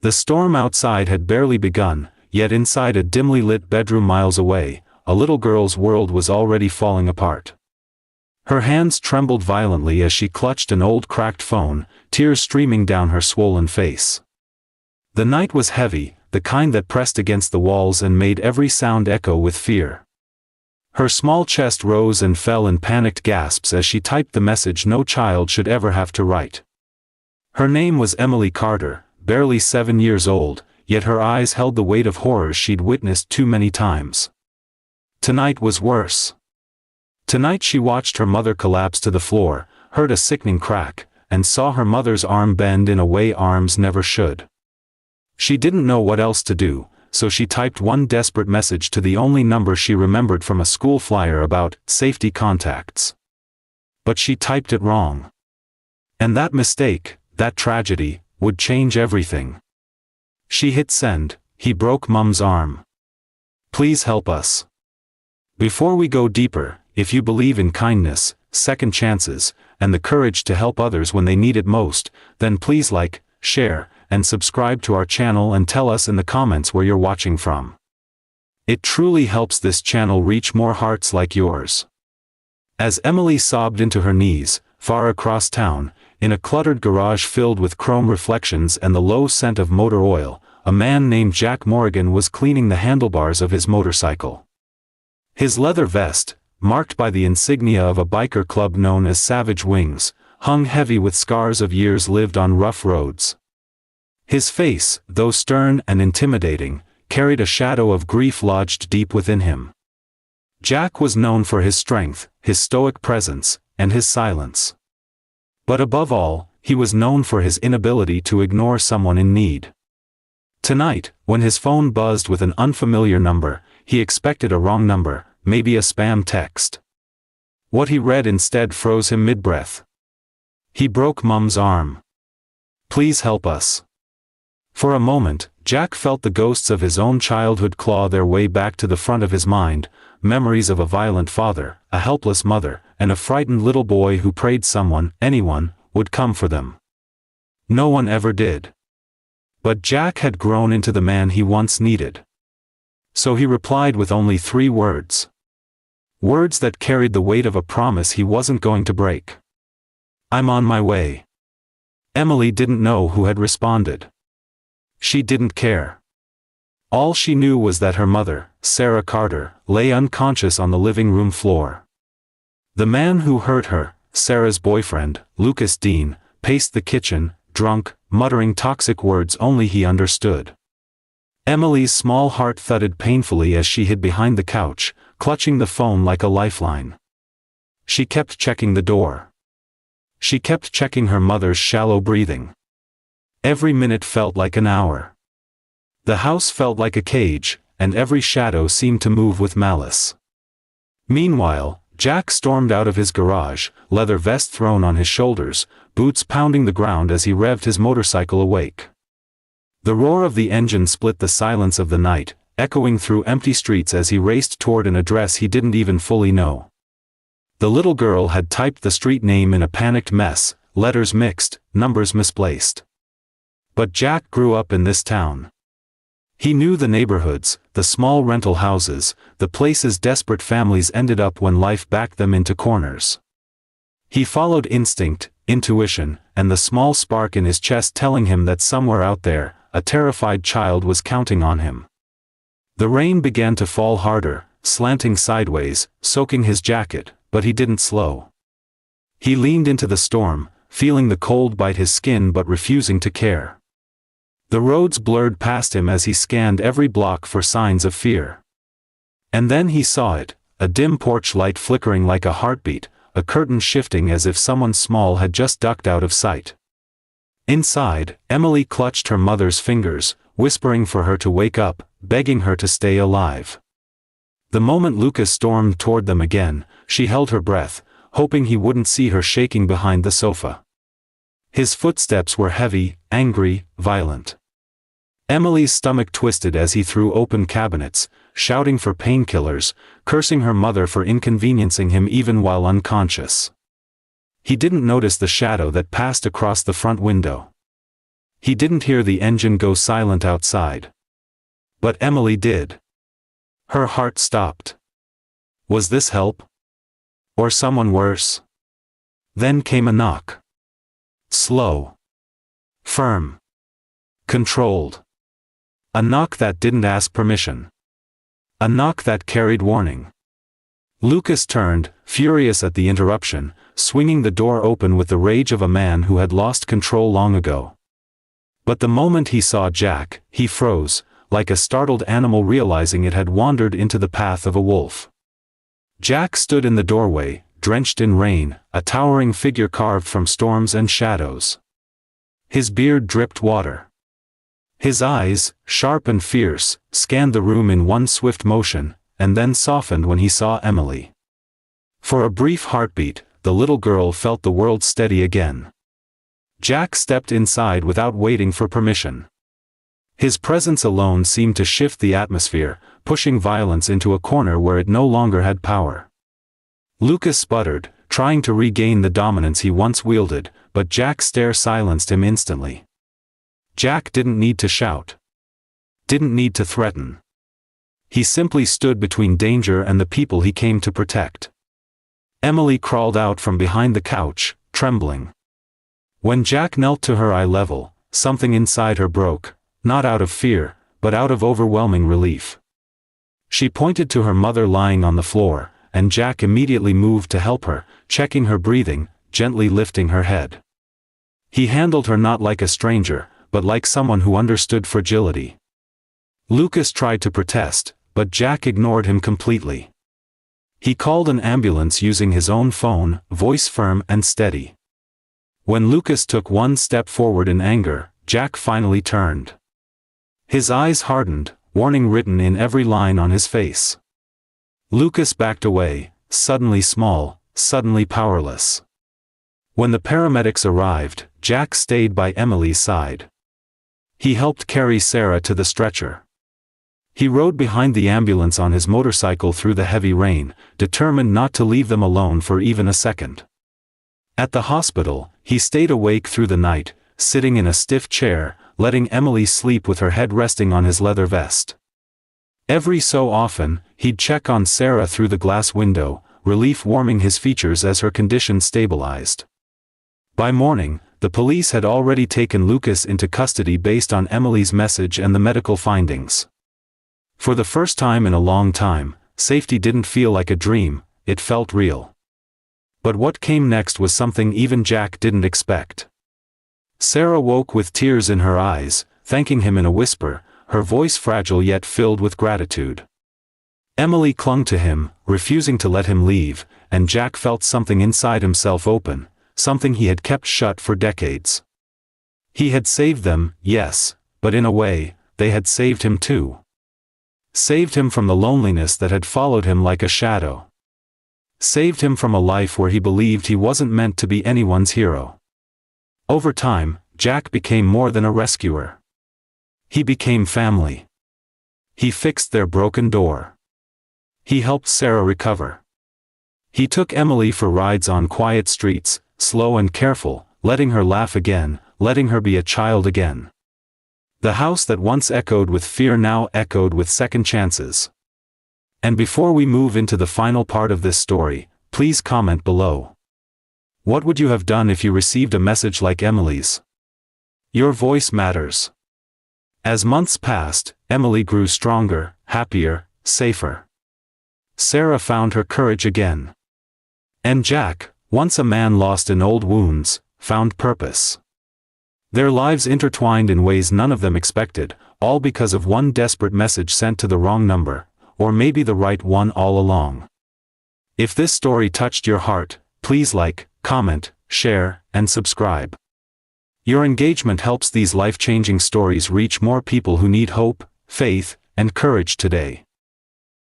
The storm outside had barely begun, yet inside a dimly lit bedroom miles away, a little girl's world was already falling apart. Her hands trembled violently as she clutched an old cracked phone, tears streaming down her swollen face. The night was heavy, the kind that pressed against the walls and made every sound echo with fear. Her small chest rose and fell in panicked gasps as she typed the message no child should ever have to write. Her name was Emily Carter, barely 7 years old, yet her eyes held the weight of horrors she'd witnessed too many times. Tonight was worse. Tonight she watched her mother collapse to the floor, heard a sickening crack, and saw her mother's arm bend in a way arms never should. She didn't know what else to do, so she typed one desperate message to the only number she remembered from a school flyer about safety contacts. But she typed it wrong. And that mistake, that tragedy, would change everything. She hit send. He broke Mum's arm. Please help us. Before we go deeper, if you believe in kindness, second chances, and the courage to help others when they need it most, then please like, share, and subscribe to our channel and tell us in the comments where you're watching from. It truly helps this channel reach more hearts like yours. As Emily sobbed into her knees, far across town, in a cluttered garage filled with chrome reflections and the low scent of motor oil, a man named Jack Morgan was cleaning the handlebars of his motorcycle. His leather vest, marked by the insignia of a biker club known as Savage Wings, hung heavy with scars of years lived on rough roads. His face, though stern and intimidating, carried a shadow of grief lodged deep within him. Jack was known for his strength, his stoic presence, and his silence. But above all, he was known for his inability to ignore someone in need. Tonight, when his phone buzzed with an unfamiliar number, he expected a wrong number, maybe a spam text. What he read instead froze him mid-breath. He broke Mum's arm. Please help us. For a moment, Jack felt the ghosts of his own childhood claw their way back to the front of his mind, memories of a violent father, a helpless mother, and a frightened little boy who prayed someone, anyone, would come for them. No one ever did. But Jack had grown into the man he once needed. So he replied with only 3 words. Words that carried the weight of a promise he wasn't going to break. I'm on my way. Emily didn't know who had responded. She didn't care. All she knew was that her mother, Sarah Carter, lay unconscious on the living room floor. The man who hurt her, Sarah's boyfriend, Lucas Dean, paced the kitchen, drunk, muttering toxic words only he understood. Emily's small heart thudded painfully as she hid behind the couch, clutching the phone like a lifeline. She kept checking the door. She kept checking her mother's shallow breathing. Every minute felt like an hour. The house felt like a cage, and every shadow seemed to move with malice. Meanwhile, Jack stormed out of his garage, leather vest thrown on his shoulders, boots pounding the ground as he revved his motorcycle awake. The roar of the engine split the silence of the night, echoing through empty streets as he raced toward an address he didn't even fully know. The little girl had typed the street name in a panicked mess, letters mixed, numbers misplaced. But Jack grew up in this town. He knew the neighborhoods, the small rental houses, the places desperate families ended up when life backed them into corners. He followed instinct, intuition, and the small spark in his chest telling him that somewhere out there, a terrified child was counting on him. The rain began to fall harder, slanting sideways, soaking his jacket, but he didn't slow. He leaned into the storm, feeling the cold bite his skin but refusing to care. The roads blurred past him as he scanned every block for signs of fear. And then he saw it, a dim porch light flickering like a heartbeat, a curtain shifting as if someone small had just ducked out of sight. Inside, Emily clutched her mother's fingers, whispering for her to wake up, begging her to stay alive. The moment Lucas stormed toward them again, she held her breath, hoping he wouldn't see her shaking behind the sofa. His footsteps were heavy, angry, violent. Emily's stomach twisted as he threw open cabinets, shouting for painkillers, cursing her mother for inconveniencing him even while unconscious. He didn't notice the shadow that passed across the front window. He didn't hear the engine go silent outside. But Emily did. Her heart stopped. Was this help? Or someone worse? Then came a knock. Slow. Firm. Controlled. A knock that didn't ask permission. A knock that carried warning. Lucas turned, furious at the interruption, swinging the door open with the rage of a man who had lost control long ago. But the moment he saw Jack, he froze, like a startled animal realizing it had wandered into the path of a wolf. Jack stood in the doorway, drenched in rain, a towering figure carved from storms and shadows. His beard dripped water. His eyes, sharp and fierce, scanned the room in one swift motion, and then softened when he saw Emily. For a brief heartbeat, the little girl felt the world steady again. Jack stepped inside without waiting for permission. His presence alone seemed to shift the atmosphere, pushing violence into a corner where it no longer had power. Lucas sputtered, trying to regain the dominance he once wielded, but Jack's stare silenced him instantly. Jack didn't need to shout. Didn't need to threaten. He simply stood between danger and the people he came to protect. Emily crawled out from behind the couch, trembling. When Jack knelt to her eye level, something inside her broke, not out of fear, but out of overwhelming relief. She pointed to her mother lying on the floor, and Jack immediately moved to help her, checking her breathing, gently lifting her head. He handled her not like a stranger, but like someone who understood fragility. Lucas tried to protest, but Jack ignored him completely. He called an ambulance using his own phone, voice firm and steady. When Lucas took one step forward in anger, Jack finally turned. His eyes hardened, warning written in every line on his face. Lucas backed away, suddenly small, suddenly powerless. When the paramedics arrived, Jack stayed by Emily's side. He helped carry Sarah to the stretcher. He rode behind the ambulance on his motorcycle through the heavy rain, determined not to leave them alone for even a second. At the hospital, he stayed awake through the night, sitting in a stiff chair, letting Emily sleep with her head resting on his leather vest. Every so often, he'd check on Sarah through the glass window, relief warming his features as her condition stabilized. By morning, the police had already taken Lucas into custody based on Emily's message and the medical findings. For the first time in a long time, safety didn't feel like a dream, it felt real. But what came next was something even Jack didn't expect. Sarah woke with tears in her eyes, thanking him in a whisper, her voice fragile yet filled with gratitude. Emily clung to him, refusing to let him leave, and Jack felt something inside himself open, something he had kept shut for decades. He had saved them, yes, but in a way, they had saved him too. Saved him from the loneliness that had followed him like a shadow. Saved him from a life where he believed he wasn't meant to be anyone's hero. Over time, Jack became more than a rescuer. He became family. He fixed their broken door. He helped Sarah recover. He took Emily for rides on quiet streets, slow and careful, letting her laugh again, letting her be a child again. The house that once echoed with fear now echoed with second chances. And before we move into the final part of this story, please comment below. What would you have done if you received a message like Emily's? Your voice matters. As months passed, Emily grew stronger, happier, safer. Sarah found her courage again. And Jack, once a man lost in old wounds, found purpose. Their lives intertwined in ways none of them expected, all because of one desperate message sent to the wrong number, or maybe the right one all along. If this story touched your heart, please like, comment, share, and subscribe. Your engagement helps these life-changing stories reach more people who need hope, faith, and courage today.